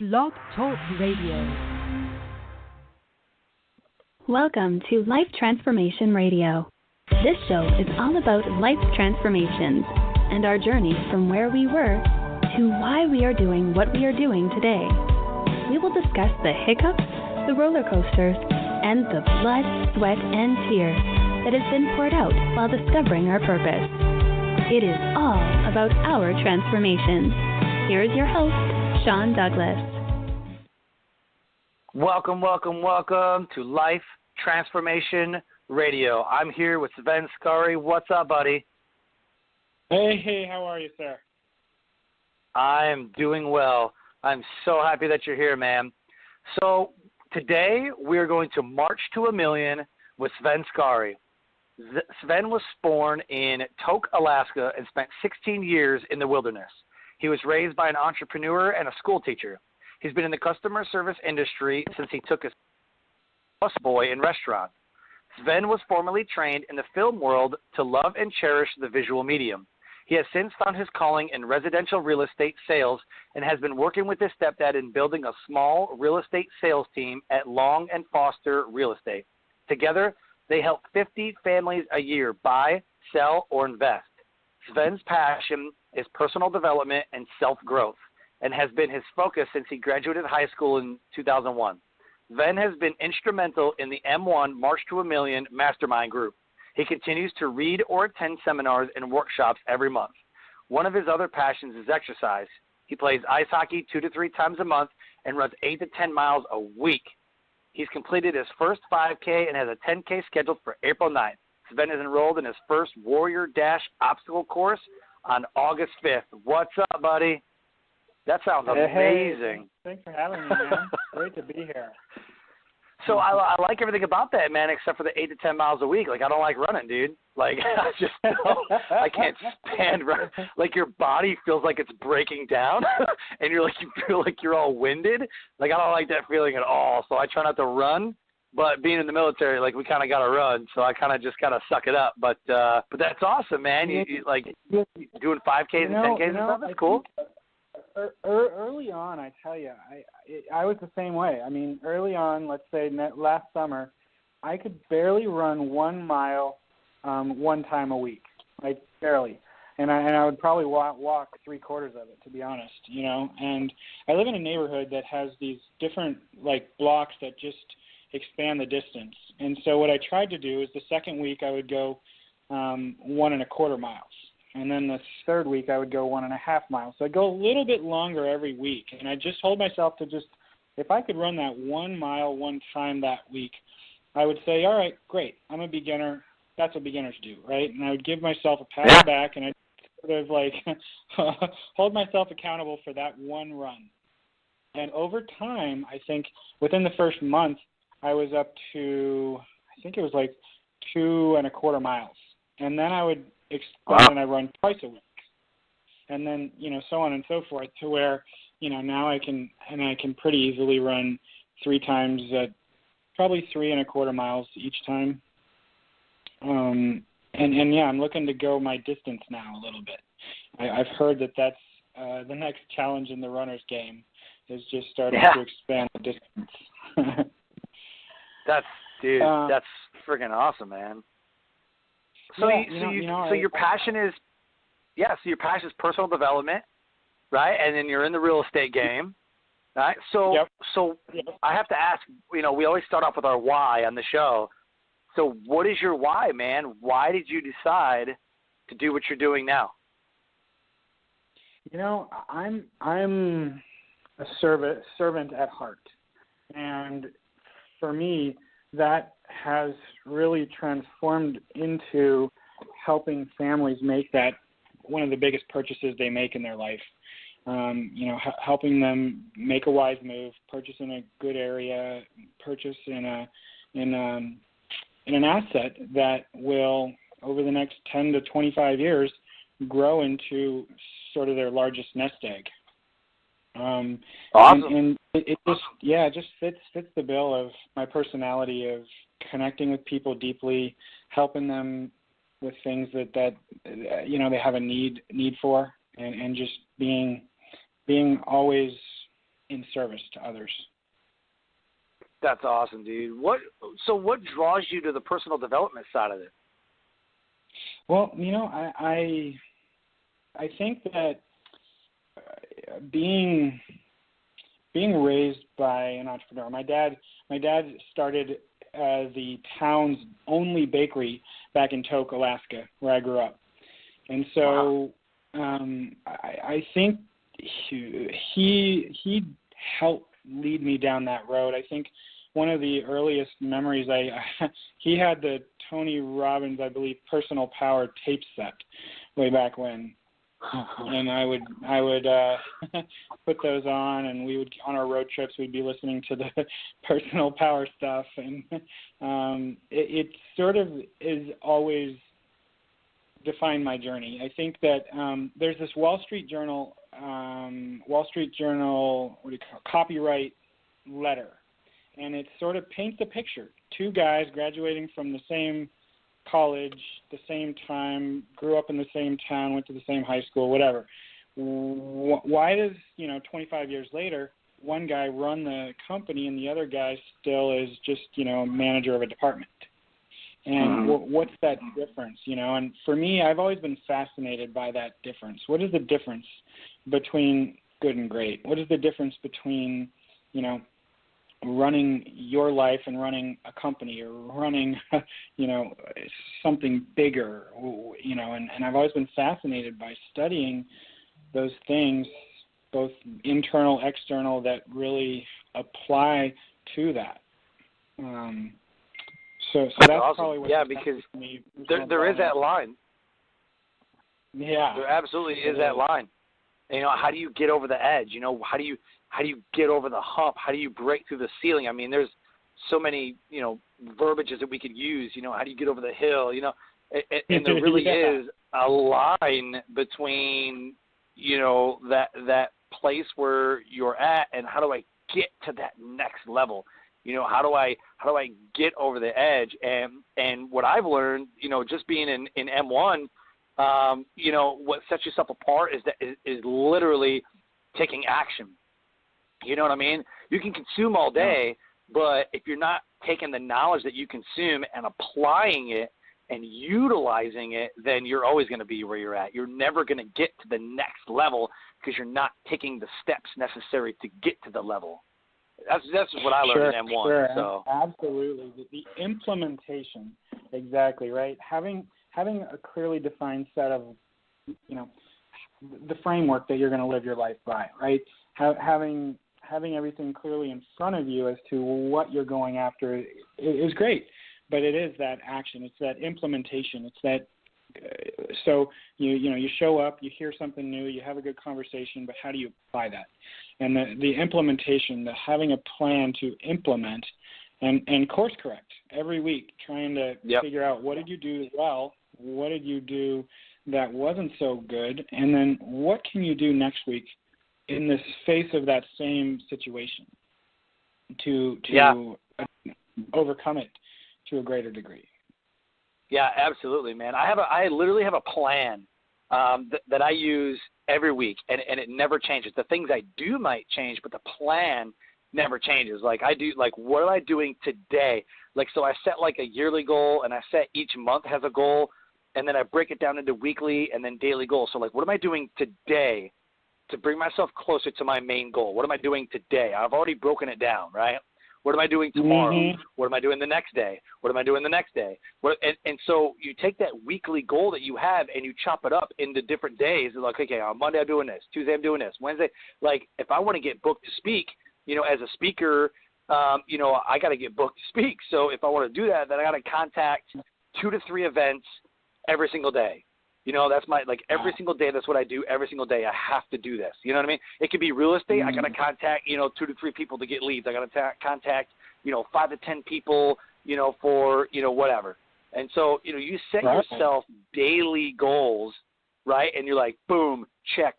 Blog Talk Radio. Welcome to Life Transformation Radio. This show is all about life transformations and our journey from where we were to why we are doing what we are doing today. We will discuss the hiccups, the roller coasters, and the blood, sweat, and tears that has been poured out while discovering our purpose. It is all about our transformations. Here is your host, Sean Douglas. Welcome to Life Transformation Radio. I'm here with Sven Skarie. What's up, buddy? Hey, how are you, sir? I'm doing well. I'm so happy that you're here, man. So today we're going to march to 1,000,000 with Sven Skarie. Sven was born in Tok, Alaska, and spent 16 years in the wilderness. He was raised by an entrepreneur and a school teacher. He's been in the customer service industry since he took his busboy in restaurants. Sven was formerly trained in the film world to love and cherish the visual medium. He has since found his calling in residential real estate sales and has been working with his stepdad in building a small real estate sales team at Long & Foster Real Estate. Together, they help 50 families a year buy, sell, or invest. Sven's passion is personal development and self-growth, and has been his focus since he graduated high school in 2001. Sven has been instrumental in the M1 March to 1,000,000 Mastermind Group. He continues to read or attend seminars and workshops every month. One of his other passions is exercise. He plays ice hockey 2 to 3 times a month and runs 8 to 10 miles a week. He's completed his first 5K and has a 10K scheduled for April 9th. Sven is enrolled in his first Warrior Dash obstacle course on August 5th. What's up, buddy? That sounds amazing. Hey, thanks for having me, man. Great to be here. So I like everything about that, man, except for the 8 to 10 miles a week. Like, I don't like running, dude. Like, I can't stand running. Like, your body feels like it's breaking down, and you feel like you're all winded. Like, I don't like that feeling at all. So I try not to run. But being in the military, like, we kind of got to run. So I kind of just got to suck it up. But that's awesome, man. You like doing 5Ks and 10Ks and stuff. That's cool. Early on, I tell you, I was the same way. I mean, early on, let's say last summer, I could barely run 1 mile one time a week, like barely. And I would probably walk 3/4 of it, to be honest, you know. And I live in a neighborhood that has these different, like, blocks that just expand the distance. And so what I tried to do is the second week I would go 1.25 miles. And then the third week I would go 1.5 miles. So I'd go a little bit longer every week. And I just told myself to just, if I could run that 1 mile one time that week, I would say, all right, great, I'm a beginner. That's what beginners do, right? And I would give myself a pat on the back, and I'd sort of like hold myself accountable for that one run. And over time, I think within the first month, I was up to, I think it was like 2.25 miles. And then I would expand and I run twice a week. And then, you know, so on and so forth, to where, you know, now I can pretty easily run 3 times at probably 3.25 miles each time. And yeah, I'm looking to go my distance now a little bit. I've heard that's the next challenge in the runner's game, is just starting to expand the distance. That's friggin' awesome, man. So your passion is, so your passion is personal development, right? And then you're in the real estate game, right? So I have to ask, you know, we always start off with our why on the show. So what is your why, man? Why did you decide to do what you're doing now? You know, I'm a servant at heart, and for me, that has really transformed into helping families make that one of the biggest purchases they make in their life. You know, helping them make a wise move, purchase in a good area, purchase in an asset that will, over the next 10 to 25 years, grow into sort of their largest nest egg. Awesome. And it just fits the bill of my personality of connecting with people deeply, helping them with things that you know, they have a need for, and just being always in service to others. That's awesome, dude. What draws you to the personal development side of it? Well, I think that being raised by an entrepreneur. My dad started the town's only bakery back in Tok, Alaska, where I grew up, and so I think he helped lead me down that road. I think one of the earliest memories he had the Tony Robbins, I believe, Personal Power tape set way back when. And I would put those on, and we would, on our road trips, we'd be listening to the personal power stuff, and it sort of is always defined my journey. I think that there's this Wall Street Journal copyright letter, and it sort of paints a picture. Two guys graduating from the same college, the same time, grew up in the same town, went to the same high school, whatever. Why does, 25 years later, one guy run the company and the other guy still is just, manager of a department? And what's that difference, And for me, I've always been fascinated by that difference. What is the difference between good and great? What is the difference between, running your life and running a company, or running, something bigger, and I've always been fascinated by studying those things, both internal, external, that really apply to that. So that's awesome. Probably what because me. there is that line. Yeah. There absolutely is that line. How do you get over the edge? How do you get over the hump? How do you break through the ceiling? I mean, there's so many, verbiages that we could use. How do you get over the hill? And there really is a line between, that place where you're at, and how do I get to that next level? How do I get over the edge? And what I've learned, just being in M1, what sets yourself apart is literally taking action. You know what I mean? You can consume all day, but if you're not taking the knowledge that you consume and applying it and utilizing it, then you're always going to be where you're at. You're never going to get to the next level because you're not taking the steps necessary to get to the level. That's what I learned in M1. Sure, so. Absolutely. The implementation, exactly, right? Having a clearly defined set of, the framework that you're going to live your life by, right? Having everything clearly in front of you as to what you're going after is great, but it is that action. It's that implementation. It's that. So you show up, you hear something new, you have a good conversation, but how do you apply that? And the implementation, the having a plan to implement, and course correct every week, trying to figure out what did you do well, what did you do that wasn't so good, and then what can you do next week in the face of that same situation to overcome it to a greater degree. Yeah, absolutely, man. I literally have a plan that I use every week, and it never changes. The things I do might change, but the plan never changes. What am I doing today? So I set a yearly goal, and I set each month has a goal, and then I break it down into weekly and then daily goals. So what am I doing today to bring myself closer to my main goal? What am I doing today? I've already broken it down, right? What am I doing tomorrow? Mm-hmm. What am I doing the next day? What am I doing the next day? And so you take that weekly goal that you have and you chop it up into different days. Okay, on Monday I'm doing this. Tuesday I'm doing this. Wednesday, if I want to get booked to speak, as a speaker, I got to get booked to speak. So if I want to do that, then I got to contact 2 to 3 events every single day. That's my, every single day, that's what I do every single day. I have to do this. You know what I mean? It could be real estate. I got to contact, 2 to 3 people to get leads. I got to contact, 5 to 10 people, for, whatever. And so, you set yourself daily goals, right? And you're like, boom, check,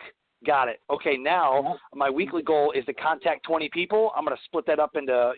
got it. Okay, now my weekly goal is to contact 20 people. I'm going to split that up into,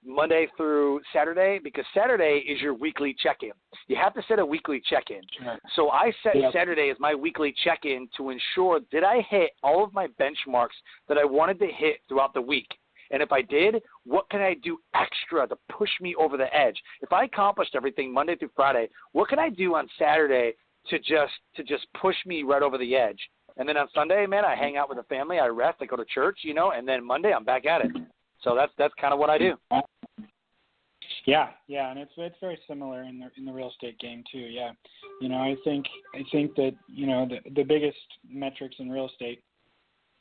Monday through Saturday, because Saturday is your weekly check-in. You have to set a weekly check-in. Sure. So I set Saturday as my weekly check-in to ensure, did I hit all of my benchmarks that I wanted to hit throughout the week? And if I did, what can I do extra to push me over the edge? If I accomplished everything Monday through Friday, what can I do on Saturday to just push me right over the edge? And then on Sunday, man, I hang out with the family, I rest, I go to church, and then Monday I'm back at it. So that's kind of what I do. Yeah, and it's very similar in the real estate game too. Yeah, I think that the biggest metrics in real estate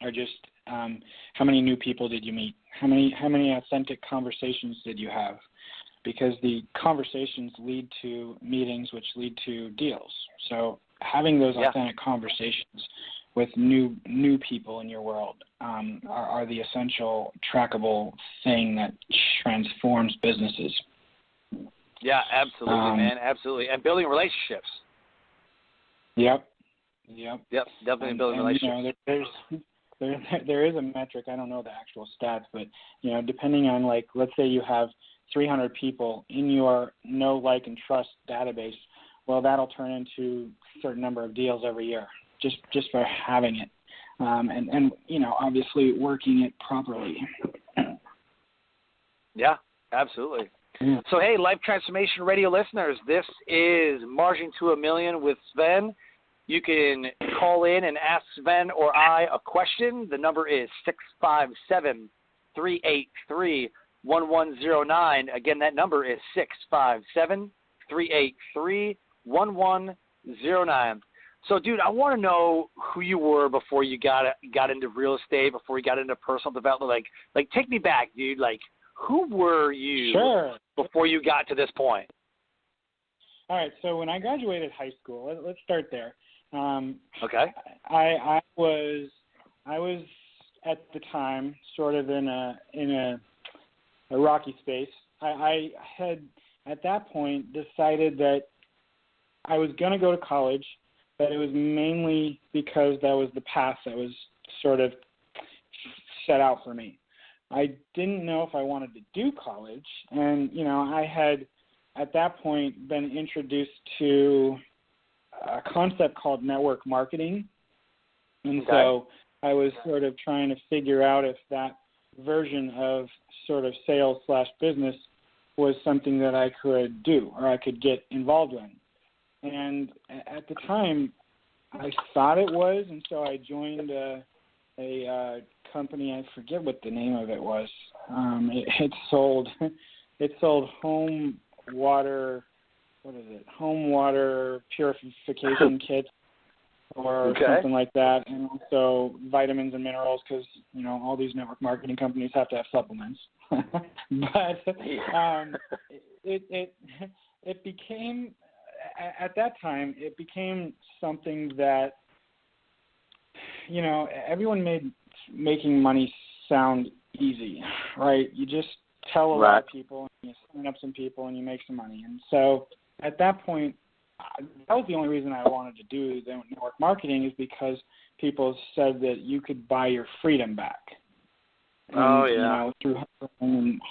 are just how many new people did you meet, how many authentic conversations did you have, because the conversations lead to meetings, which lead to deals. So having those authentic conversations with new people in your world are the essential trackable thing that transforms businesses. Yeah, absolutely, man, absolutely. And building relationships. Yep, definitely building relationships. There is a metric, I don't know the actual stats, but, depending on, let's say you have 300 people in your know, like, and trust database, well, that'll turn into a certain number of deals every year, just for having it. And obviously working it properly. Yeah, absolutely. Yeah. So, hey, Life Transformation Radio listeners, this is Marching to a Million with Sven. You can call in and ask Sven or I a question. The number is 657-383-1109. Again, that number is 657-383-1109. So, dude, I want to know who you were before you got into real estate, before you got into personal development. Like take me back, dude. Like, who were you before you got to this point? All right. So when I graduated high school, let's start there. Okay. I was at the time sort of in a rocky space. I had at that point decided that I was going to go to college, but it was mainly because that was the path that was sort of set out for me. I didn't know if I wanted to do college, and I had at that point been introduced to a concept called network marketing, and so I was sort of trying to figure out if that version of sort of sales/business was something that I could do or I could get involved in. And at the time, I thought it was, and so I joined a company. I forget what the name of it was. It sold home water purification kits or something like that, and also vitamins and minerals, because all these network marketing companies have to have supplements. But it became, at that time, it became something that everyone made making money sound easy, right? You just tell a lot of people, and you sign up some people, and you make some money. And so at that point, that was the only reason I wanted to do the network marketing, is because people said that you could buy your freedom back. And, through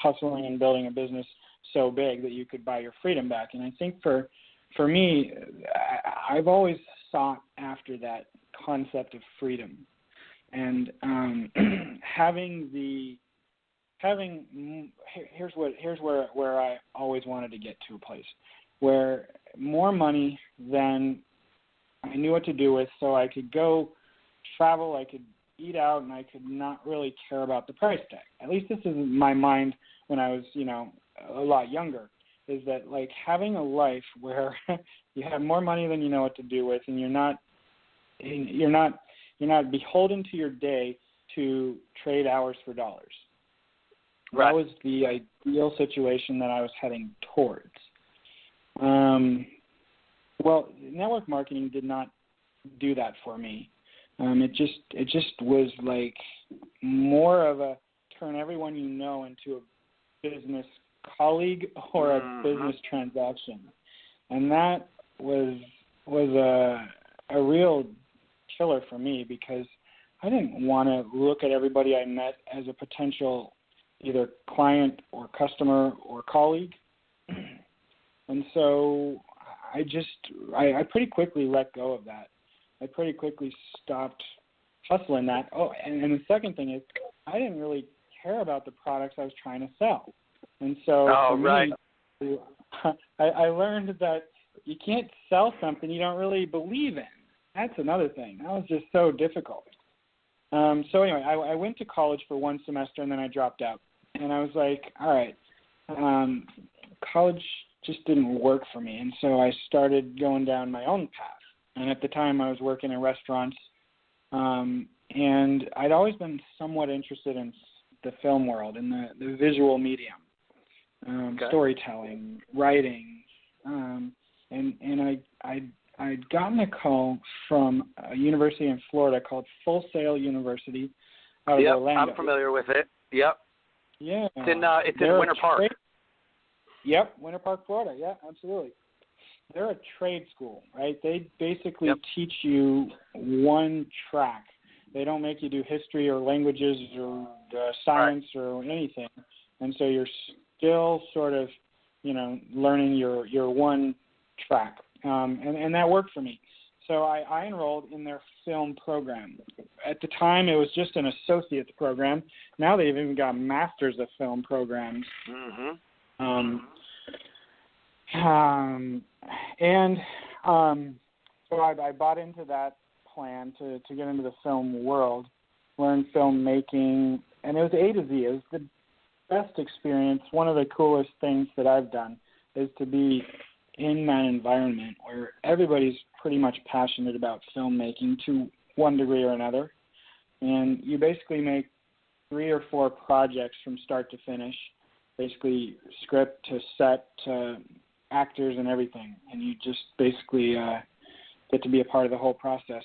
hustling and building a business so big that you could buy your freedom back. And I think for me, I've always sought after that concept of freedom, and here's where I always wanted to get to, a place where more money than I knew what to do with, so I could go travel, I could eat out, and I could not really care about the price tag. At least this is my mind when I was a lot younger, is that like having a life where you have more money than you know what to do with, and you're not beholden to your day to trade hours for dollars. Right. That was the ideal situation that I was heading towards. Well, network marketing did not do that for me. It just was like more of a turn everyone you know into a business colleague or a business transaction, and that was a real killer for me, because I didn't want to look at everybody I met as a potential either client or customer or colleague. And so I pretty quickly let go of that. I pretty quickly stopped hustling that. Oh, and the second thing is I didn't really care about the products I was trying to sell. And so for me, I learned that you can't sell something you don't really believe in. That's another thing. That was just so difficult. So anyway, I went to college for one semester and then I dropped out. And I was like, all right, college just didn't work for me. And so I started going down my own path. And at the time I was working in restaurants. And I'd always been somewhat interested in the film world, in the visual medium, storytelling, writing. And I'd gotten a call from a university in Florida called Full Sail University out of Orlando. I'm familiar with it. Yep. Yeah. It's in Winter Park. Yep, Winter Park, Florida. Yeah, absolutely. They're a trade school, right? They basically teach you one track. They don't make you do history or languages or science or anything. And so you're still sort of, learning your one track. And that worked for me. So I enrolled in their film program. At the time, it was just an associate's program. Now they've even got masters of film programs. Mm-hmm. So I bought into that plan to get into the film world, learn filmmaking, and it was A to Z. It was the best experience. One of the coolest things that I've done is to be in that environment where everybody's pretty much passionate about filmmaking to one degree or another. And you basically make 3 or 4 projects from start to finish, basically script to set to actors and everything. And you just basically get to be a part of the whole process.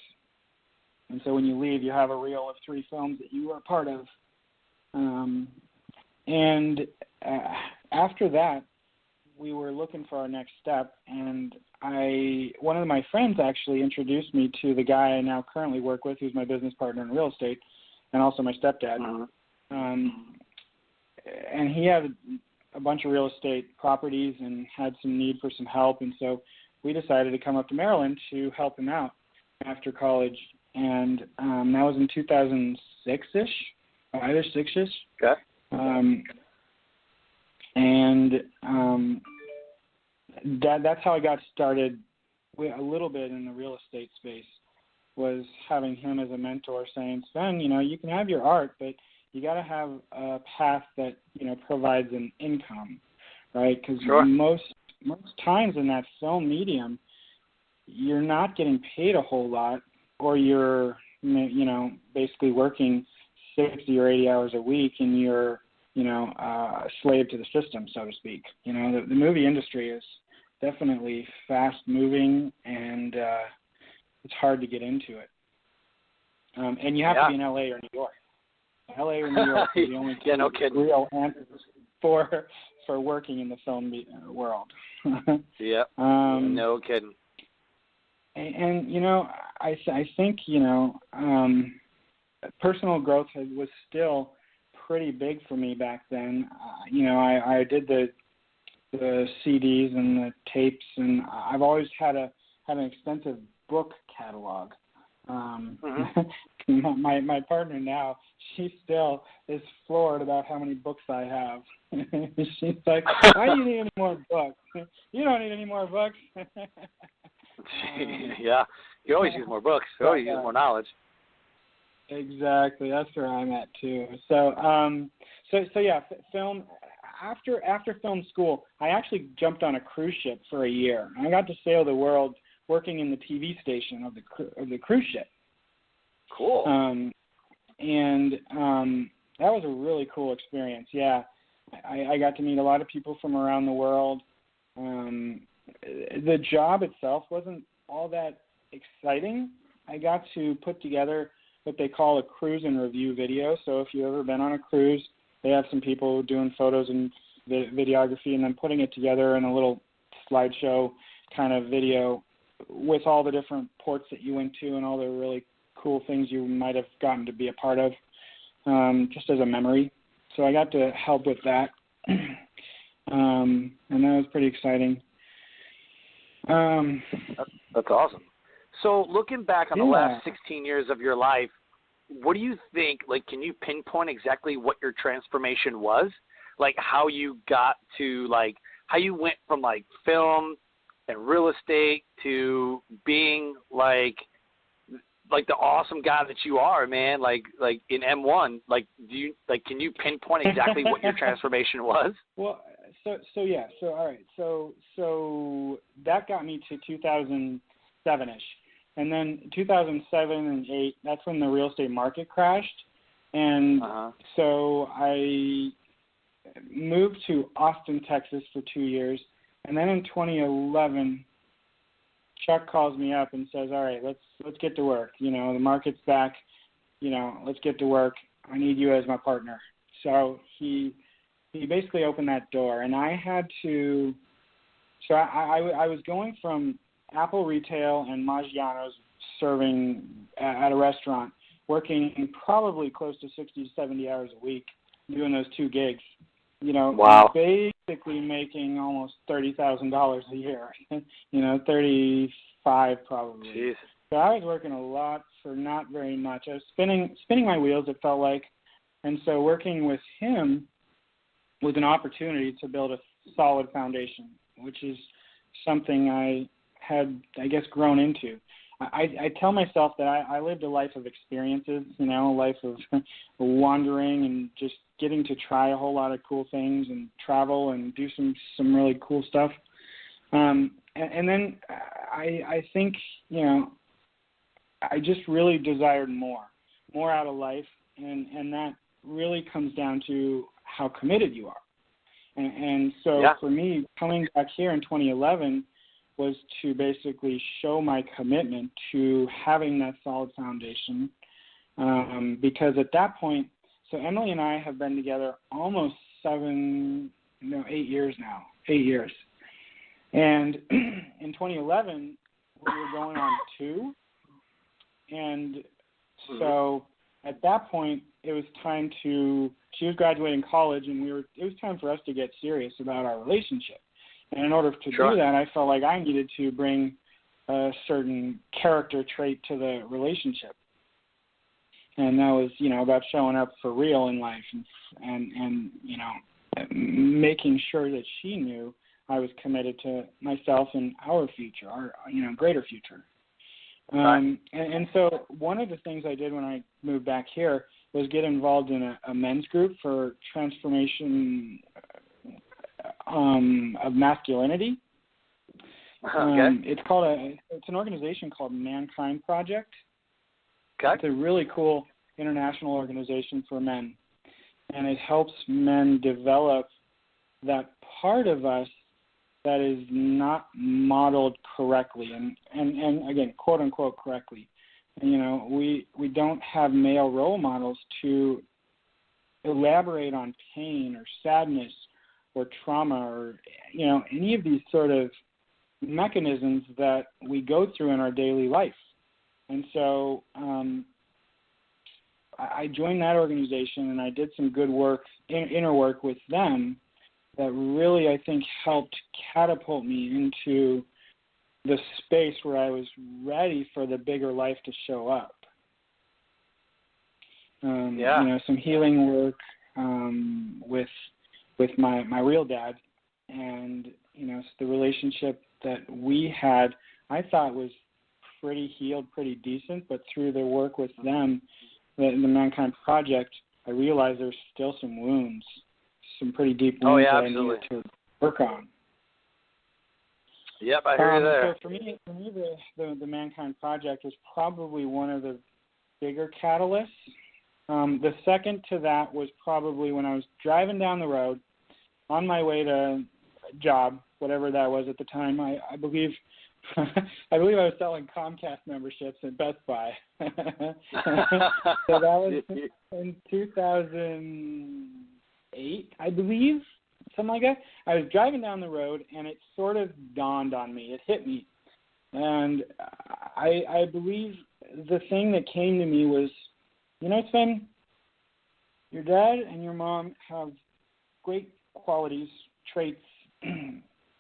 And so when you leave, you have a reel of 3 films that you were a part of. After that, we were looking for our next step, and one of my friends actually introduced me to the guy I now currently work with, who's my business partner in real estate, and also my stepdad. And he had a bunch of real estate properties and had some need for some help, and so we decided to come up to Maryland to help him out after college. And that was in 2006-ish, 5-ish, 6-ish. Okay. That's how I got started a little bit in the real estate space, was having him as a mentor saying, Sven, you can have your art, but you got to have a path that, provides an income, right? Because most times in that film medium, you're not getting paid a whole lot, or you're, basically working 60 or 80 hours a week and you're, a slave to the system, so to speak. The movie industry is definitely fast moving, and it's hard to get into it. And you have to be in LA or New York. LA or New York are the only real answers for working in the film world. No kidding. And I think personal growth was still pretty big for me back then. I did the CDs and the tapes, and I've always had an extensive book catalog. My partner now, she still is floored about how many books I have. She's like, why do you need any more books? You don't need any more books. Yeah, you always use more books. You always use more knowledge. Exactly, that's where I'm at too. So yeah, film. After film school, I actually jumped on a cruise ship for a year. I got to sail the world working in the TV station of the cruise ship. Cool. That was a really cool experience. Yeah, I got to meet a lot of people from around the world. The job itself wasn't all that exciting. I got to put together what they call a cruise and review video. So if you've ever been on a cruise, they have some people doing photos and videography and then putting it together in a little slideshow kind of video with all the different ports that you went to and all the really cool things you might have gotten to be a part of, just as a memory. so I got to help with that, and that was pretty exciting. That's awesome. So looking back on the last 16 years of your life, what do you think, like, can you pinpoint exactly what your transformation was? Like, how you got to, like, how you went from, like, film and real estate to being, like the awesome guy that you are, man, like in M1, like, can you pinpoint exactly what your transformation was? Well, so all right. So that got me to 2007-ish. And then 2007 and 2008, that's when the real estate market crashed. And so I moved to Austin, Texas for 2 years. And then in 2011, Chuck calls me up and says, all right, let's get to work. You know, the market's back. You know, let's get to work. I need you as my partner. So he basically opened that door. And I had to – so I was going from Apple Retail and Maggiano's serving at a restaurant, working probably close to 60 to 70 hours a week, doing those 2 gigs. You know, basically making almost $30,000 a year. You know, 35 probably. Jeez. So I was working a lot for not very much. I was spinning my wheels, it felt like. And so working with him was an opportunity to build a solid foundation, which is something I had, I guess, grown into. I tell myself that I lived a life of experiences, you know, a life of wandering and just getting to try a whole lot of cool things and travel and do some really cool stuff. And then I think, you know, I just really desired more out of life, and that really comes down to how committed you are. And so for me, coming back here in 2011 was to basically show my commitment to having that solid foundation, because at that point, so Emily and I have been together almost 8 years now, 8 years. And in 2011, we were going on 2. And so at that point, it was time she was graduating college, and it was time for us to get serious about our relationship. And in order to do that, I felt like I needed to bring a certain character trait to the relationship. And that was, you know, about showing up for real in life and you know, making sure that she knew I was committed to myself and our future, our, you know, greater future. And so one of the things I did when I moved back here was get involved in a men's group for transformation of masculinity. It's an organization called Mankind Project. Okay. It's a really cool international organization for men, and it helps men develop that part of us that is not modeled correctly, and again, quote unquote correctly. And, you know, we don't have male role models to elaborate on pain or sadness or trauma or, you know, any of these sort of mechanisms that we go through in our daily life. And so I joined that organization, and I did some good work, inner work with them that really, I think, helped catapult me into the space where I was ready for the bigger life to show up. You know, some healing work with my real dad, and, you know, the relationship that we had, I thought was pretty healed, pretty decent, but through the work with them, the Mankind Project, I realized there's still some wounds, some pretty deep wounds that I needed to work on. Yep, I hear you there. So for me, the Mankind Project was probably one of the bigger catalysts. The second to that was probably when I was driving down the road on my way to a job, whatever that was at the time. I believe I was selling Comcast memberships at Best Buy. So that was in 2008, I believe, something like that. I was driving down the road, and it sort of dawned on me. It hit me. And I believe the thing that came to me was, you know, Sven, your dad and your mom have great qualities, traits,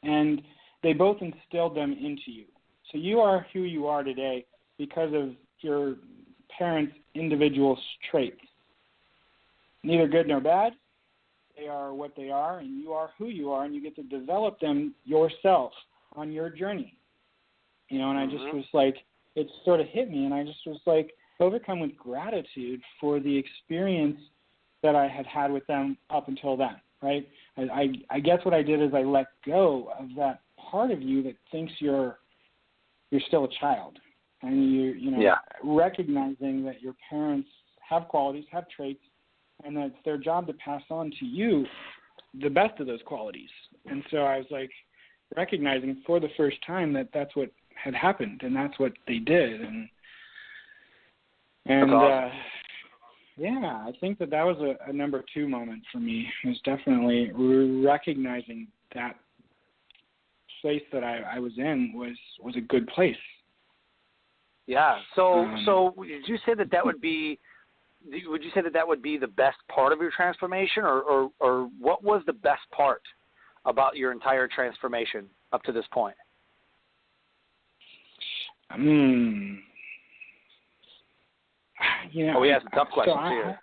and they both instilled them into you. So you are who you are today because of your parents' individual traits. Neither good nor bad. They are what they are, and you are who you are, and you get to develop them yourself on your journey. And I just was like, it sort of hit me, and I just was like overcome with gratitude for the experience that I had had with them up until then, right? I guess what I did is I let go of that part of you that thinks you're still a child, and recognizing that your parents have qualities, have traits, and that it's their job to pass on to you the best of those qualities. And so I was like recognizing for the first time that that's what had happened, and that's what they did, and awesome. I think that was a number 2 moment for me. It was definitely recognizing that place that I was in was a good place. Yeah. So did you say that would be? Would you say that would be the best part of your transformation, or what was the best part about your entire transformation up to this point? We have some tough questions here.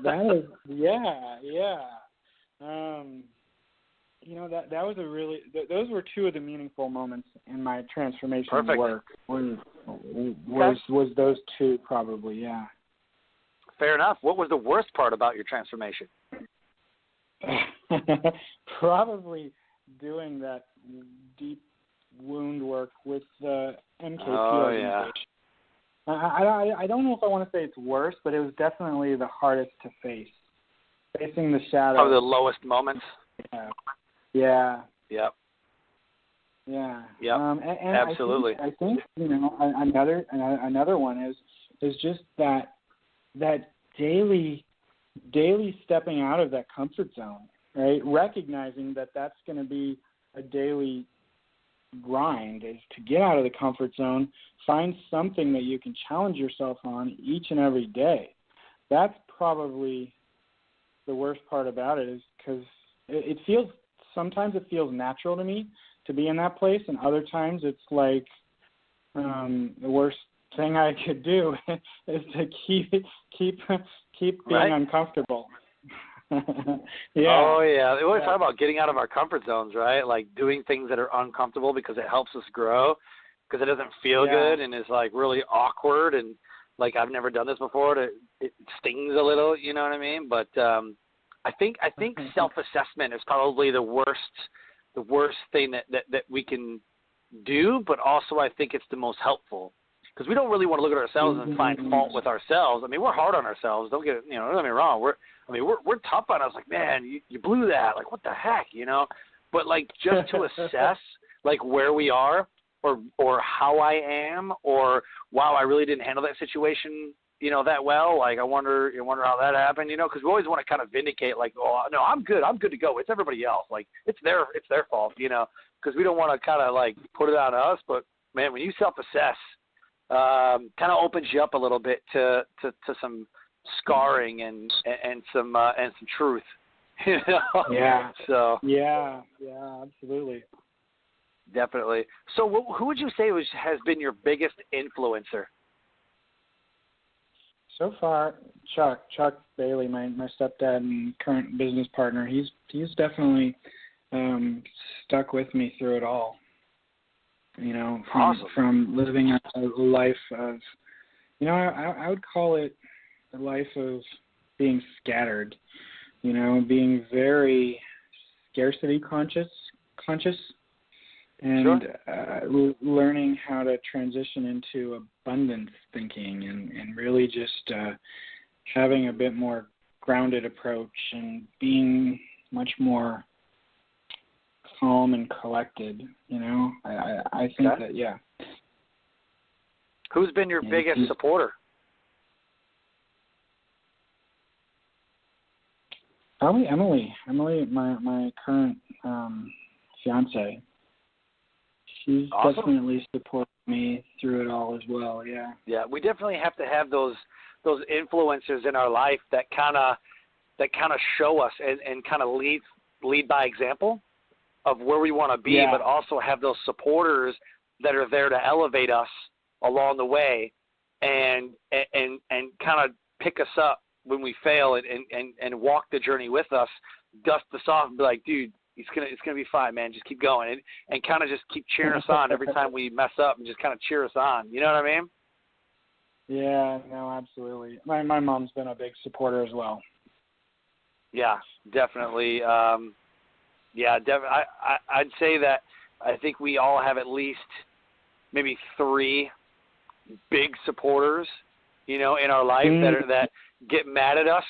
That is, that was a really. Those were 2 of the meaningful moments in my transformation work. Was those 2 probably? Yeah. Fair enough. What was the worst part about your transformation? Probably doing that deep wound work with the MKP organization. I don't know if I want to say it's worse, but it was definitely the hardest to face. Facing the shadow. Probably the lowest moments. Yeah. Yep. Yeah. Yep. And absolutely. I think another one is just that daily stepping out of that comfort zone, right? Recognizing that that's going to be a daily grind, is to get out of the comfort zone, find something that you can challenge yourself on each and every day. That's probably the worst part about it, is because sometimes it feels natural to me to be in that place, and other times it's like the worst thing I could do is to keep being uncomfortable. Yeah. Oh, yeah. We always talk about getting out of our comfort zones, right? Like doing things that are uncomfortable because it helps us grow, because it doesn't feel good and it's like really awkward, and like I've never done this before. It stings a little, you know what I mean? But I think self-assessment is probably the worst thing that we can do, but also I think it's the most helpful. Because we don't really want to look at ourselves and find fault with ourselves. I mean, we're hard on ourselves. Don't get me wrong. We're tough on us. Like, man, you blew that. Like, what the heck, But like, just to assess like where we are, or how I am, or wow, I really didn't handle that situation, that well. Like, I wonder how that happened, Because we always want to kind of vindicate, like, oh no, I'm good to go. It's everybody else. Like, it's their fault, Because we don't want to kind of like put it on us. But man, when you self-assess, kind of opens you up a little bit to some scarring and some truth, Yeah. So yeah, absolutely. Definitely. So who would you say has been your biggest influencer? So far, Chuck Bailey, my stepdad and current business partner. He's definitely stuck with me through it all. From living a life of, I would call it a life of being scattered, being very scarcity conscious, and learning how to transition into abundance thinking and really just having a bit more grounded approach and being much more calm and collected, I think that, yeah. Who's been your biggest supporter? Probably Emily, my current fiance. she's Awesome. definitely supported me through it all as well. Yeah. Yeah, we definitely have to have those influences in our life that kind of show us and kind of lead by example of where we want to be, Yeah. but also have those supporters that are there to elevate us along the way and kind of pick us up when we fail and walk the journey with us, dust us off and be like, dude, it's gonna be fine, man. Just keep going and kind of just keep cheering us on every time we mess up and just kind of cheer us on. You know what I mean? Yeah, no, absolutely. My mom's been a big supporter as well. Yeah, definitely. I'd say that I think we all have at least maybe 3 big supporters, in our life that get mad at us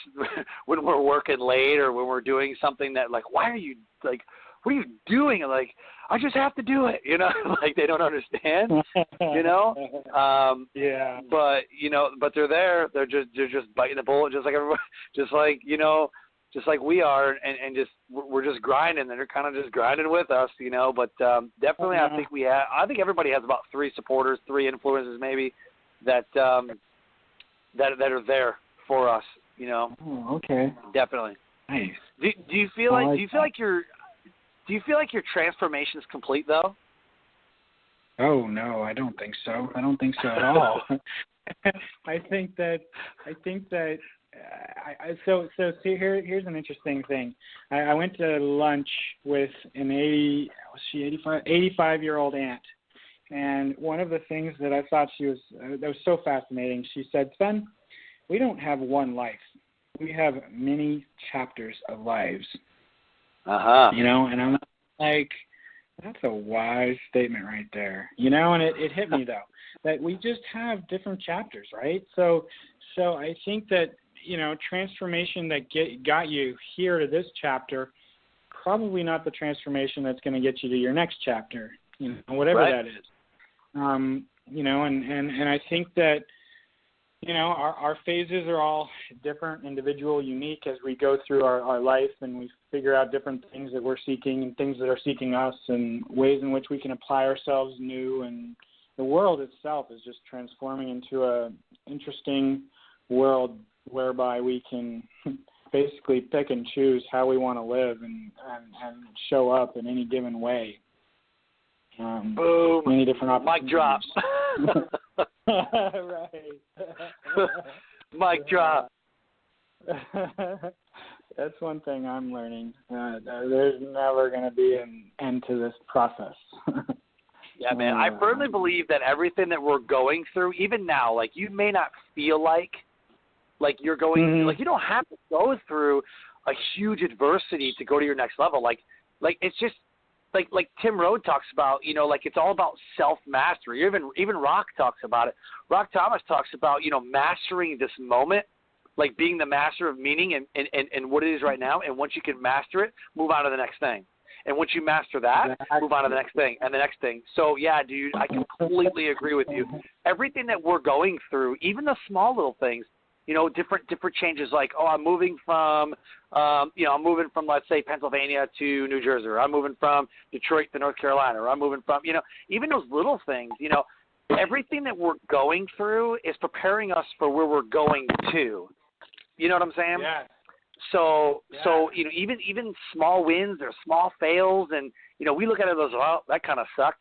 when we're working late or when we're doing something that what are you doing? Like, I just have to do it, like they don't understand, Yeah. But they're there. They're just biting the bullet, just like everybody, just like we are, and we're just grinding, and they're kind of just grinding with us, But definitely, I think everybody has about 3 supporters, 3 influences, maybe that are there for us, Oh, okay. Definitely. Nice. Do you feel like your transformation is complete though? Oh no, I don't think so. I don't think so at all. I think that. So see, here's an interesting thing. I went to lunch with an 85-year-old aunt, and one of the things that I thought that was so fascinating. She said, "Sven, we don't have one life. We have many chapters of lives." And I'm like, that's a wise statement right there. And it hit me though, that we just have different chapters, right? So I think that, transformation that got you here to this chapter, probably not the transformation that's going to get you to your next chapter, whatever right. that is. And I think that, our phases are all different, individual, unique as we go through our life and we figure out different things that we're seeking and things that are seeking us and ways in which we can apply ourselves new. And the world itself is just transforming into a interesting world whereby we can basically pick and choose how we want to live and show up in any given way. Boom. Many different opportunities. Mic drop. Right. Mic drop. That's one thing I'm learning. There's never going to be an end to this process. Yeah, man. I firmly believe that everything that we're going through, even now, you may not feel like you're going, you don't have to go through a huge adversity to go to your next level. It's just, like Tim Rhodes talks about, it's all about self-mastery. Even Rock talks about it. Rock Thomas talks about, mastering this moment, like being the master of meaning and what it is right now. And once you can master it, move on to the next thing. And once you master that, move on to the next thing and the next thing. So, yeah, dude, I completely agree with you. Everything that we're going through, even the small little things, different changes like, I'm moving from, let's say, Pennsylvania to New Jersey, or I'm moving from Detroit to North Carolina, or I'm moving from, even those little things, everything that we're going through is preparing us for where we're going to. You know what I'm saying? Yeah. So even small wins or small fails, and, we look at it as, well, that kind of sucked.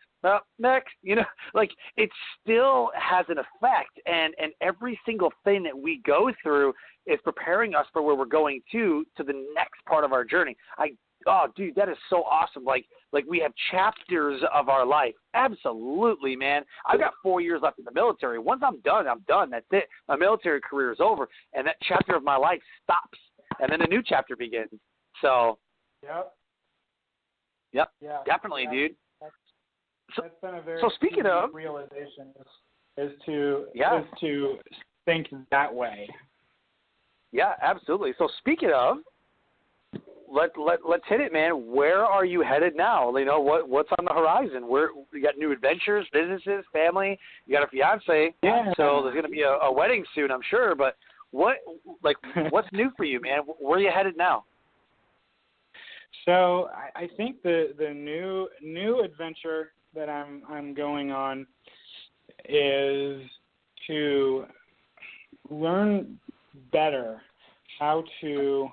Next, it still has an effect, and every single thing that we go through is preparing us for where we're going to the next part of our journey. Dude, that is so awesome. Like we have chapters of our life. Absolutely, man. I've got 4 years left in the military. Once I'm done, I'm done. That's it. My military career is over, and that chapter of my life stops, and then a new chapter begins. So, Yep. Yeah, Yeah. definitely, dude. That's been a very so speaking of realization is to think that way. Yeah, absolutely. So speaking of, let's hit it, man. Where are you headed now? What's on the horizon? You got new adventures, businesses, family. You got a fiance. Yeah. So there's going to be a wedding soon, I'm sure. But what's new for you, man? Where are you headed now? So I think the new adventure that I'm going on is to learn better how to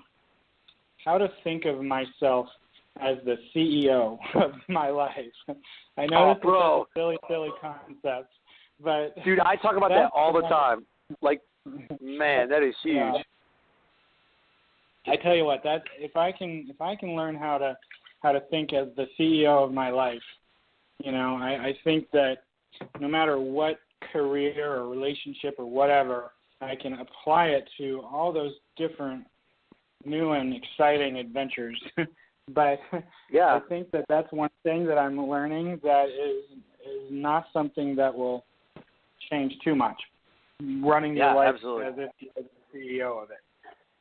think of myself as the CEO of my life. I know this is a silly concept, but dude, I talk about that all the time. Like, man, that is huge. Yeah. I tell you what, that if I can learn how to think as the CEO of my life, you know, I think that no matter what career or relationship or whatever, I can apply it to all those different new and exciting adventures. But yeah. I think that that's one thing that I'm learning that is not something that will change too much. Running your life absolutely. as the CEO of it.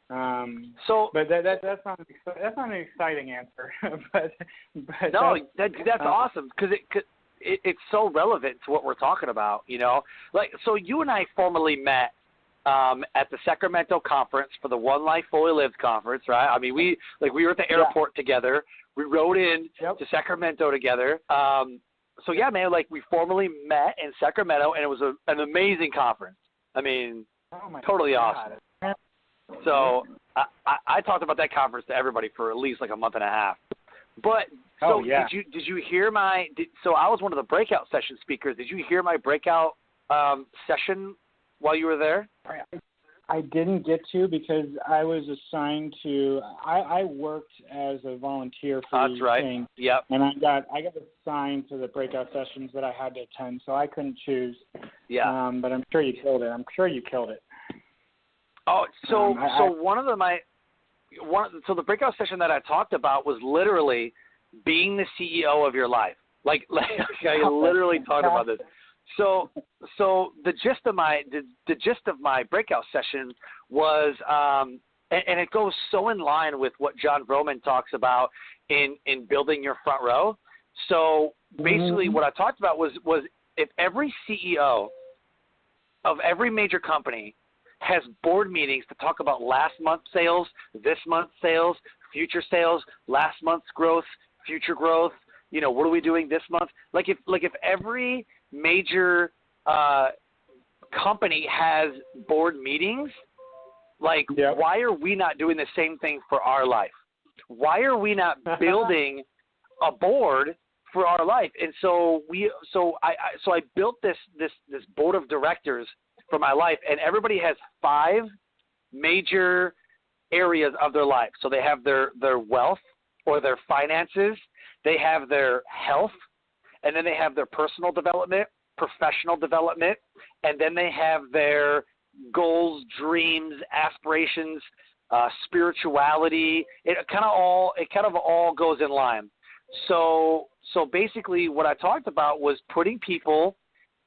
But that's not an exciting answer. but no, that's awesome because it's so relevant to what we're talking about. You know, like so you and I formally met at the Sacramento conference for the One Life Fully Lived conference, right? I mean, we were at the airport together. We rode in to Sacramento together. So yeah, man, like we formally met in Sacramento, and it was an amazing conference. I mean, totally awesome. So I talked about that conference to everybody for at least like a month and a half. But did you hear so I was one of the breakout session speakers. Did you hear my breakout session while you were there? I didn't get to because I was assigned to. I worked as a volunteer for the thing. Yep. And I got assigned to the breakout sessions that I had to attend, so I couldn't choose. Yeah. But I'm sure you killed it. Oh, so the breakout session that I talked about was literally being the CEO of your life. Like I literally talked about this. So the gist of my breakout session was, and it goes so in line with what John Vroman talks about in building your front row. So basically, what I talked about was if every CEO of every major company has board meetings to talk about last month's sales, this month's sales, future sales, last month's growth, future growth. You know, what are we doing this month? Like if every major company has board meetings, why are we not doing the same thing for our life? Why are we not building a board for our life? And so I built this board of directors for my life, and everybody has 5 major areas of their life. So they have their wealth or their finances, they have their health, and then they have their personal development, professional development, and then they have their goals, dreams, aspirations, spirituality. It kind of all goes in line. So basically what I talked about was putting people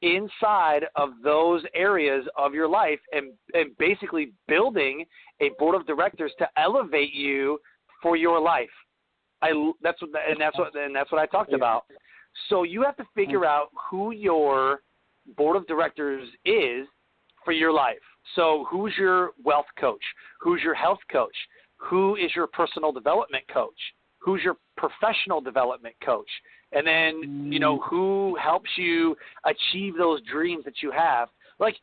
inside of those areas of your life and basically building a board of directors to elevate you for your life. That's what I talked about. So you have to figure out who your board of directors is for your life. So who's your wealth coach? Who's your health coach? Who is your personal development coach? Who's your professional development coach? And then, who helps you achieve those dreams that you have? Like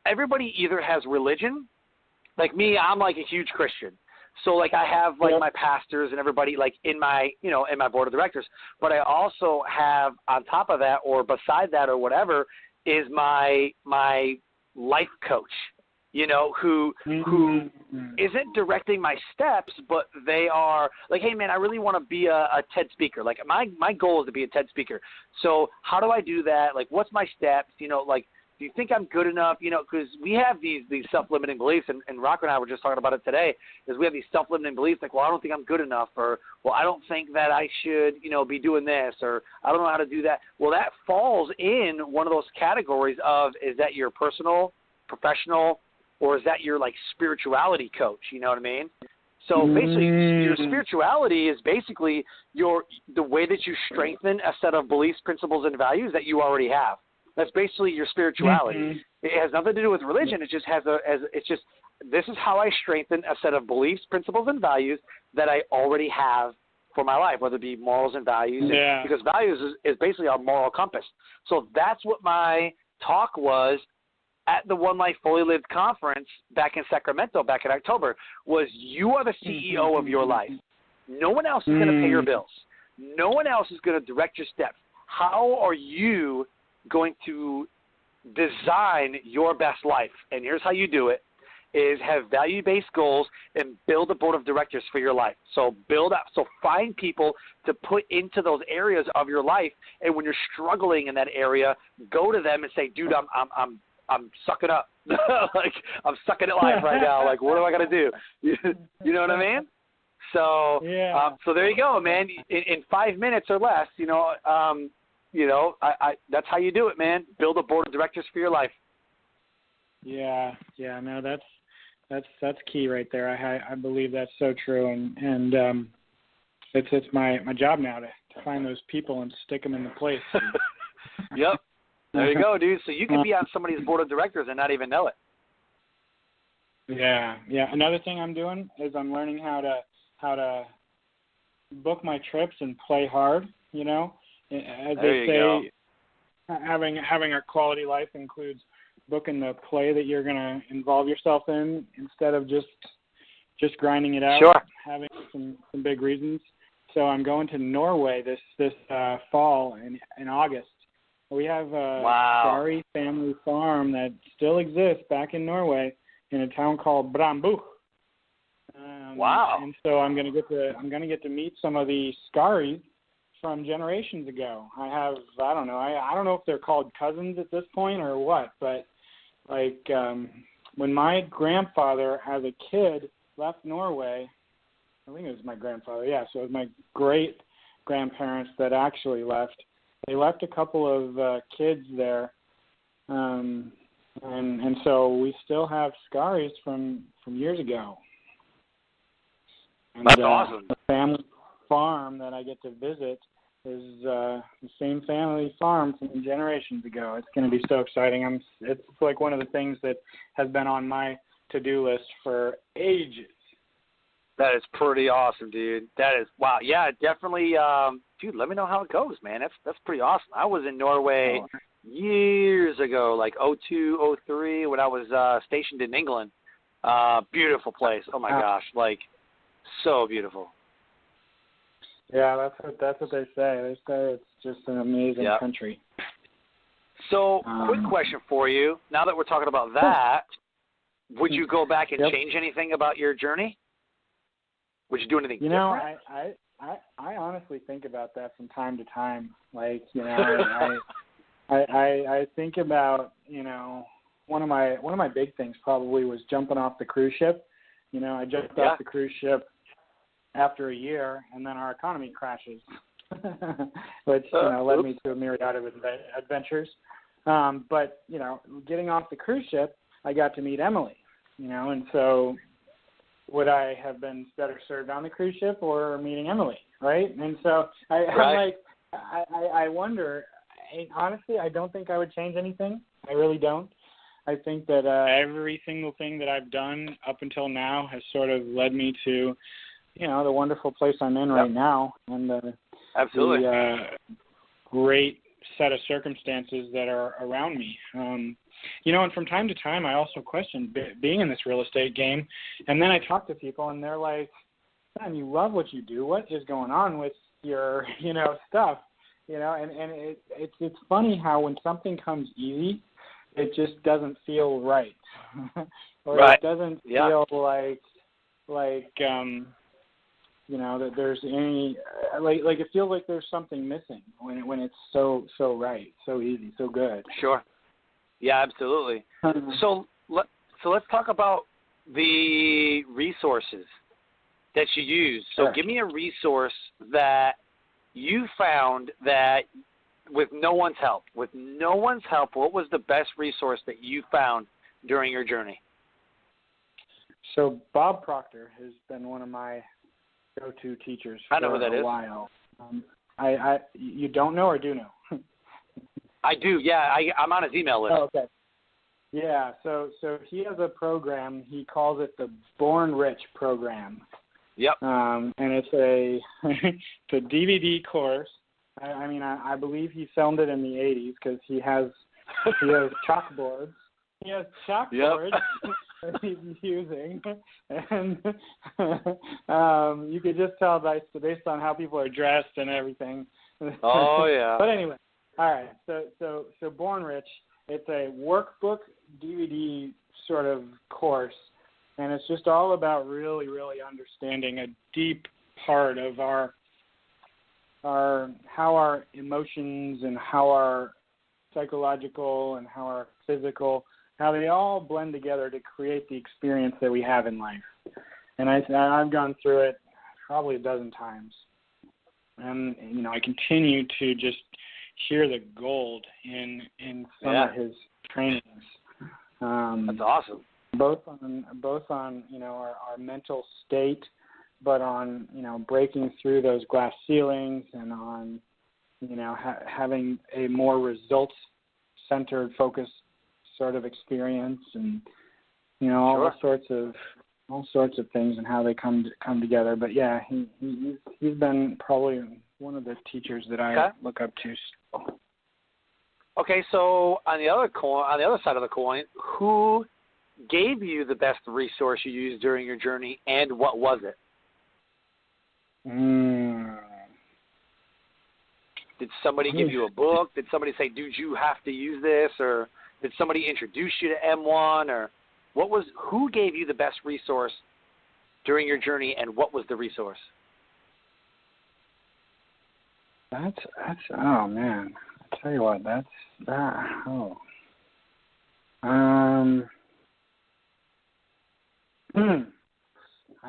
everybody either has religion. Like me, I'm like a huge Christian. So like I have like my pastors and everybody like in my board of directors, but I also have on top of that or beside that or whatever is my life coach, who isn't directing my steps, but they are like, hey man, I really want to be a TED speaker. Like my goal is to be a TED speaker. So how do I do that? Like what's my steps? Do you think I'm good enough? Because we have these self-limiting beliefs, and Rock and I were just talking about it today, is we have these self-limiting beliefs like, well, I don't think I'm good enough, or, well, I don't think that I should, be doing this, or I don't know how to do that. Well, that falls in one of those categories of, is that your personal, professional, or is that your, like, spirituality coach? You know what I mean? So basically, your spirituality is basically the way that you strengthen a set of beliefs, principles, and values that you already have. That's basically your spirituality. It has nothing to do with religion. It just this is how I strengthen a set of beliefs, principles, and values that I already have for my life, whether it be morals and values. Yeah. Because values is basically our moral compass. So that's what my talk was at the One Life Fully Lived conference back in Sacramento back in October, was you are the CEO of your life. No one else is going to pay your bills. No one else is going to direct your steps. How are you going to design your best life? And here's how you do it, is have value-based goals and build a board of directors for your life. So find people to put into those areas of your life, and when you're struggling in that area, go to them and say, dude, I'm sucking up. Like, I'm sucking at life right now. Like, what do I got to do? You know what I mean? So, so there you go, man. In 5 minutes or less, that's how you do it, man. Build a board of directors for your life. Yeah. No, that's key right there. I believe that's so true, and it's my job now to find those people and stick them in the place. Yep. There you go, dude. So you can be on somebody's board of directors and not even know it. Yeah. Another thing I'm doing is I'm learning how to book my trips and play hard. As they say, having a quality life includes booking the play that you're going to involve yourself in instead of just grinding it out. Sure. Having some big reasons. So I'm going to Norway this fall in August. We have a Skarie family farm that still exists back in Norway in a town called Brambuch. Wow! And so I'm going to get to meet some of the Skaries from generations ago. I don't know if they're called cousins at this point or what, but like when my grandfather as a kid left Norway, I think it was my grandfather. Yeah, so it was my great grandparents that actually left. They left a couple of kids there, and so we still have Skaries from years ago. And, that's awesome. The family farm that I get to visit is the same family farm from generations ago. It's going to be so exciting. It's like one of the things that has been on my to-do list for ages. That is pretty awesome, dude. That is, wow. Yeah, definitely. Dude, let me know how it goes, man. That's pretty awesome. I was in Norway years ago, like 2002, 2003, when I was stationed in England. Beautiful place. Oh, my gosh. Like, so beautiful. Yeah, that's what they say. They say it's just an amazing country. So, quick question for you. Now that we're talking about that, would you go back and change anything about your journey? Would you do anything different? I honestly think about that from time to time. Like, I think about, one of my big things probably was jumping off the cruise ship. I jumped off the cruise ship after a year, and then our economy crashes, which led me to a myriad of adventures. But getting off the cruise ship, I got to meet Emily. And so would I have been better served on the cruise ship or meeting Emily, right? And so I wonder. Honestly, I don't think I would change anything. I really don't. I think that every single thing that I've done up until now has sort of led me to, the wonderful place I'm in right now, and the great set of circumstances that are around me. And from time to time, I also question being in this real estate game. And then I talk to people, and they're like, man, you love what you do. What is going on with your, stuff? And it's funny how when something comes easy, it just doesn't feel right. Or it doesn't feel like that there's any, like it feels like there's something missing when it's so right, so easy, so good. Sure. Yeah, absolutely. So let's talk about the resources that you use. So give me a resource that you found that with no one's help, what was the best resource that you found during your journey? So Bob Proctor has been one of my go-to teachers for a while. You don't know or do know? I do, yeah. I'm on his email list. Oh, okay. Yeah, so he has a program. He calls it the Born Rich program. Yep. And it's a it's a DVD course. I believe he filmed it in the 80s because he has chalkboards. He has chalkboards that he's using, and you could just tell based on how people are dressed and everything. Oh yeah. But anyway, all right. So Born Rich, it's a workbook DVD sort of course, and it's just all about really, really understanding a deep part of how our emotions and how our psychological and how our physical, how they all blend together to create the experience that we have in life. And I've gone through it probably a dozen times. And, I continue to just hear the gold in some of his trainings. That's awesome. Both on our mental state, but on breaking through those glass ceilings, and on having a more results-centered, focused sort of experience, and all sorts of things and how they come together. But yeah, he's been probably one of the teachers that I look up to. Okay, so on the other side of the coin, who gave you the best resource you used during your journey, and what was it? Did somebody give you a book? Did somebody say, dude, you have to use this? Or did somebody introduce you to M1? Or who gave you the best resource during your journey, and what was the resource? That's oh man. I tell you what, I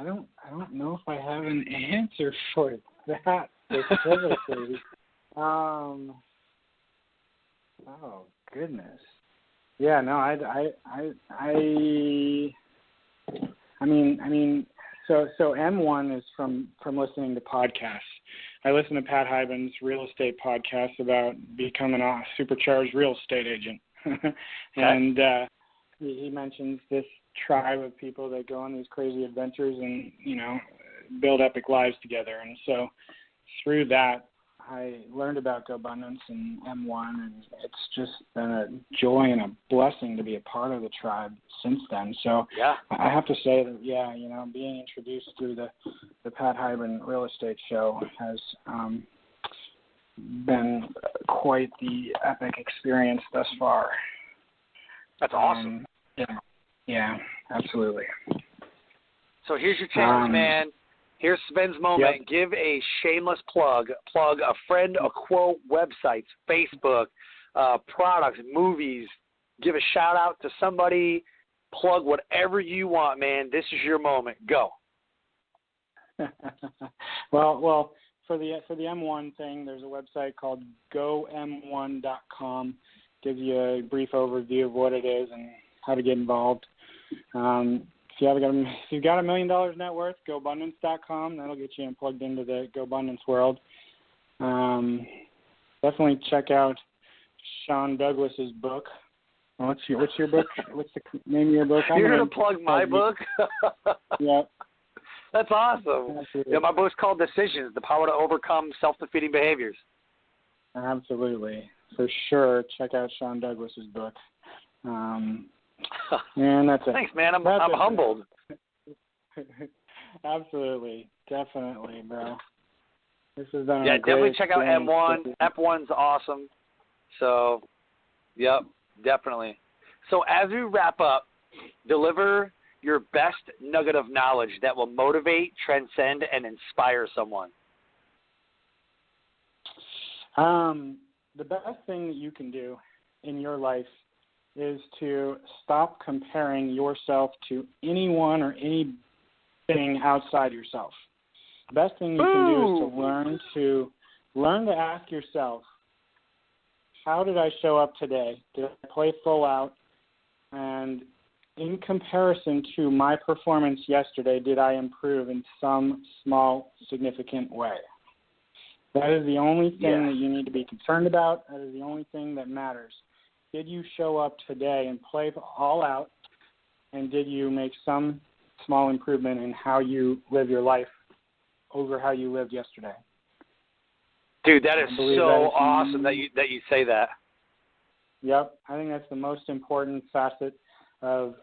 don't know if I have an answer for that specifically. Oh goodness. Yeah, no, so M1 is from listening to podcasts. I listen to Pat Hyben's real estate podcast about becoming a supercharged real estate agent. And he mentions this tribe of people that go on these crazy adventures and, build epic lives together. And so through that, I learned about GoBundance and M1, and it's just been a joy and a blessing to be a part of the tribe since then. So I have to say that, being introduced through the Pat Hyben real estate show has been quite the epic experience thus far. That's awesome. Yeah, absolutely. So here's your chance, man. Here's Sven's moment. Yep. Give a shameless plug. Plug a friend, a quote, websites, Facebook, products, movies. Give a shout out to somebody. Plug whatever you want, man. This is your moment. Go. Well, for the M1 thing, there's a website called gom1.com. Gives you a brief overview of what it is and how to get involved. If you've got $1 million net worth, GoBundance.com. That'll get you plugged into the GoBundance world. Definitely check out Sean Douglas's book. What's your book? What's the name of your book? You're going to plug my book? Yep. That's awesome. Absolutely. Yeah, my book's called Decisions, The Power to Overcome Self-Defeating Behaviors. Absolutely. For sure, check out Sean Douglas's book. And that's it. Thanks, man. I'm humbled. Absolutely. Definitely, bro. This has been definitely check out M1. F1's awesome. So, yep, definitely. So as we wrap up, deliver your best nugget of knowledge that will motivate, transcend, and inspire someone. The best thing that you can do in your life is to stop comparing yourself to anyone or anything outside yourself. The best thing you can do is to learn to ask yourself, how did I show up today? Did I play full out? And in comparison to my performance yesterday, did I improve in some small, significant way? That is the only thing that you need to be concerned about. That is the only thing that matters. Did you show up today and play all out, and did you make some small improvement in how you live your life over how you lived yesterday. Dude, that is so awesome that you say that. Yep, I think that's the most important facet of,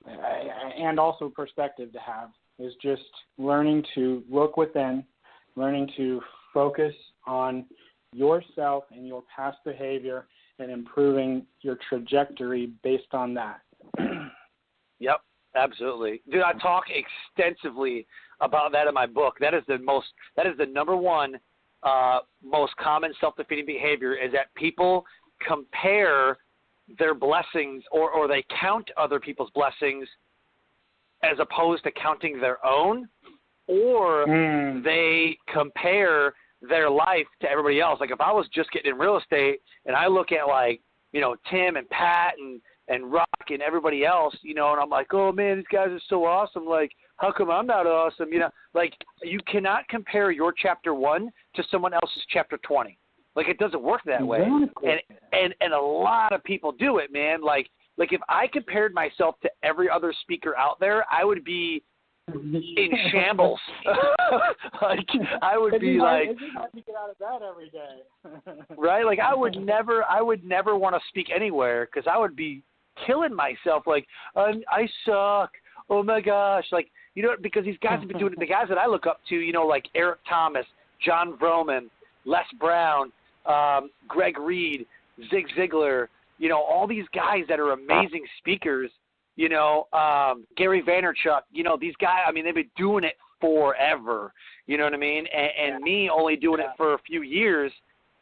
and also perspective to have, is just learning to look within, learning to focus on yourself and your past behavior and improving your trajectory based on that. Yep, absolutely. Dude, I talk extensively about that in my book. That is the number one most common self-defeating behavior, is that people compare their blessings or they count other people's blessings as opposed to counting their own, or they compare their life to everybody else. Like if I was just getting in real estate and I look at like, you know, Tim and Pat and Rock and everybody else, you know, and I'm like, oh man, these guys are so awesome. Like, how come I'm not awesome? You know, like you cannot compare your chapter 1 to someone else's chapter 20. Like it doesn't work that way. And a lot of people do it, man. Like if I compared myself to every other speaker out there, I would be in shambles. Like I would be like, it's hard to get out of bed every day. Right? Like I would never want to speak anywhere because I would be killing myself. Like I suck. Oh my gosh. Like, you know, because these guys have been doing it. The guys that I look up to, you know, like Eric Thomas, John Vroman, Les Brown, Greg Reed, Zig Ziglar, you know, all these guys that are amazing speakers, you know, Gary Vaynerchuk, you know, these guys, I mean, they've been doing it forever, you know what I mean? And me only doing it for a few years,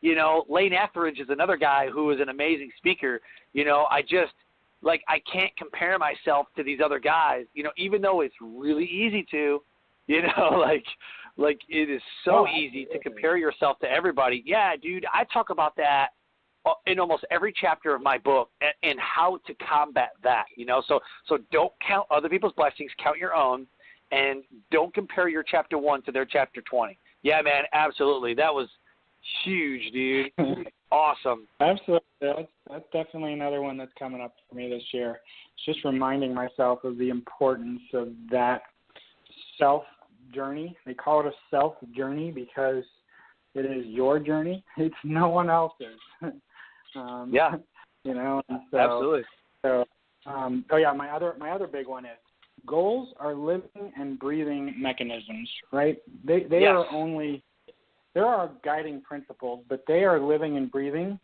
you know. Lane Etheridge is another guy who is an amazing speaker. You know, I just, like, I can't compare myself to these other guys, you know, even though it's really easy to, you know, like it is so easy to compare yourself to everybody. Yeah, dude, I talk about that in almost every chapter of my book and how to combat that, you know. So don't count other people's blessings, count your own, and don't compare your chapter 1 to their chapter 20. Yeah, man, absolutely. That was huge, dude. Awesome. Absolutely. That's definitely another one that's coming up for me this year. It's just reminding myself of the importance of that self journey. They call it a self journey because it is your journey. It's no one else's. Yeah. You know. And so, absolutely. So, my other big one is goals are living and breathing mechanisms, right? They there are guiding principles, but they are living and breathing.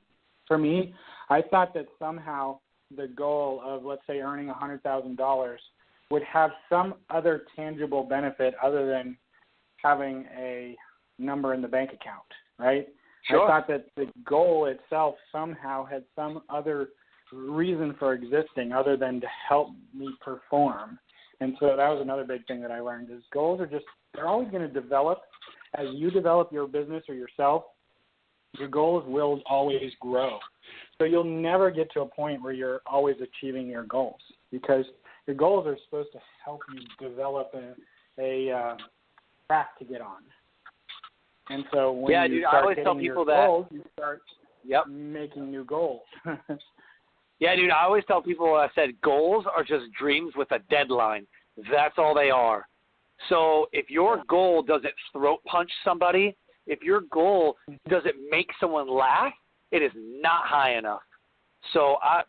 For me, I thought that somehow the goal of, let's say, earning $100,000 would have some other tangible benefit other than having a number in the bank account, right? Sure. I thought that the goal itself somehow had some other reason for existing other than to help me perform. And so that was another big thing that I learned is goals are just, they're always going to develop. As you develop your business or yourself, your goals will always grow. So you'll never get to a point where you're always achieving your goals because your goals are supposed to help you develop a track to get on. And so when you start hitting your goals, you start making new goals. Yeah, dude, I always tell people, I said, goals are just dreams with a deadline. That's all they are. So if your goal doesn't throat punch somebody, if your goal doesn't make someone laugh, it is not high enough. So, I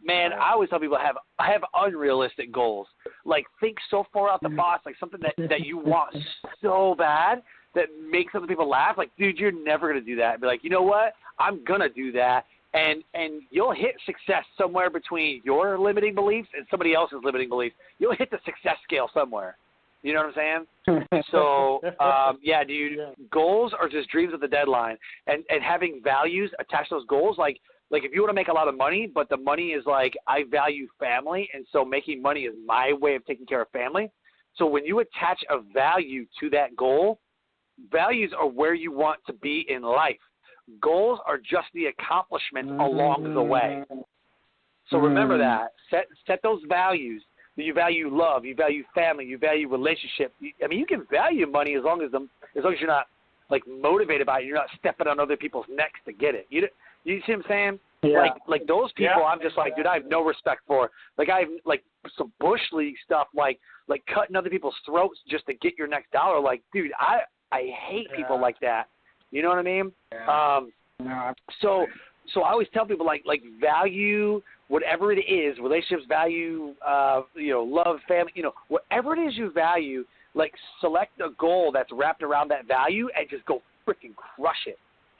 always tell people I have unrealistic goals. Like, think so far out the box, like something that you want so bad that makes other people laugh. Like, dude, you're never going to do that. Be like, you know what? I'm going to do that. And you'll hit success somewhere between your limiting beliefs and somebody else's limiting beliefs. You'll hit the success scale somewhere. You know what I'm saying? So, yeah, dude, goals are just dreams with a deadline. And having values attached to those goals, like if you want to make a lot of money, but the money is like, I value family, and so making money is my way of taking care of family. So when you attach a value to that goal, values are where you want to be in life. Goals are just the accomplishment along the way. So remember that. Set those values. You value love, you value family, you value relationship. I mean, you can value money as long as you're not like motivated by it. You're not stepping on other people's necks to get it. You see what I'm saying? Yeah. Like those people, I'm just like, dude, I have no respect for. Like I have like some bush league stuff, like cutting other people's throats just to get your next dollar. Like, dude, I hate people like that. You know what I mean? Yeah. So I always tell people like value whatever it is, relationships, value, love, family, whatever it is you value, like select a goal that's wrapped around that value and just go freaking crush it.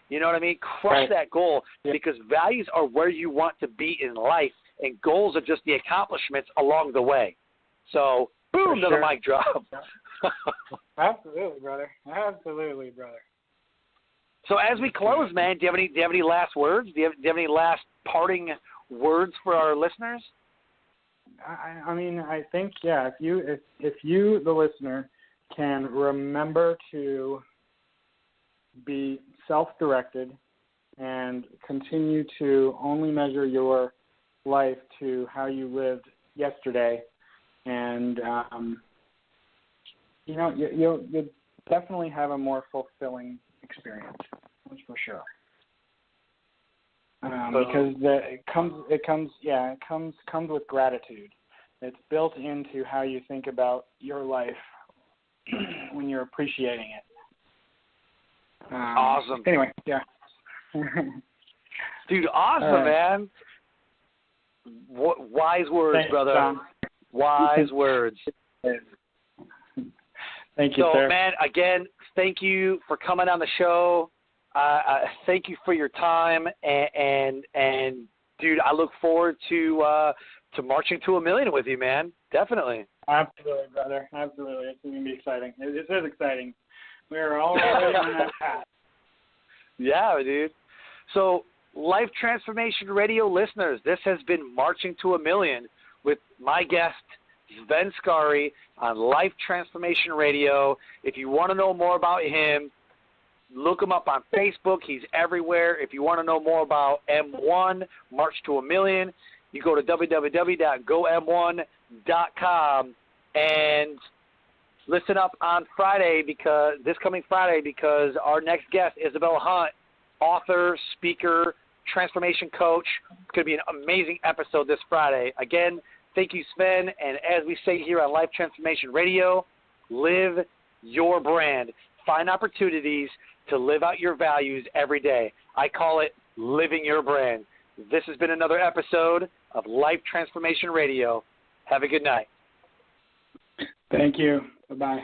You know what I mean? Crush that goal because values are where you want to be in life and goals are just the accomplishments along the way. So, boom, another mic drop. Absolutely, brother. Absolutely, brother. So as we close, man, do you have any last words? Do you have any last parting words for our listeners? I mean, I think if you the listener can remember to be self-directed and continue to only measure your life to how you lived yesterday, and you'll definitely have a more fulfilling experience. That's for sure. Because it comes with gratitude. It's built into how you think about your life when you're appreciating it. Awesome. Anyway, yeah. Dude, awesome, man. Wise words, Thanks, brother. Tom. Wise words. Thank you, so, sir. man, again, thank you for coming on the show. Thank you for your time, and dude, I look forward to marching to 1 million with you, man. Definitely. Absolutely, brother. Absolutely. It's going to be exciting. It is exciting. We're already on that path. Yeah, dude. So, Life Transformation Radio listeners, this has been Marching to 1 Million with my guest, Sven Skarie, on Life Transformation Radio. If you want to know more about him, look him up on Facebook. He's everywhere. If you want to know more about M1, March to 1 Million, you go to www.gom1.com and listen up on Friday, because this coming Friday, because our next guest, Isabella Hunt, author, speaker, transformation coach. It's going to be an amazing episode this Friday. Again, thank you, Sven. And as we say here on Life Transformation Radio, live your brand. Find opportunities to live out your values every day. I call it living your brand. This has been another episode of Life Transformation Radio. Have a good night. Thank you. Bye-bye.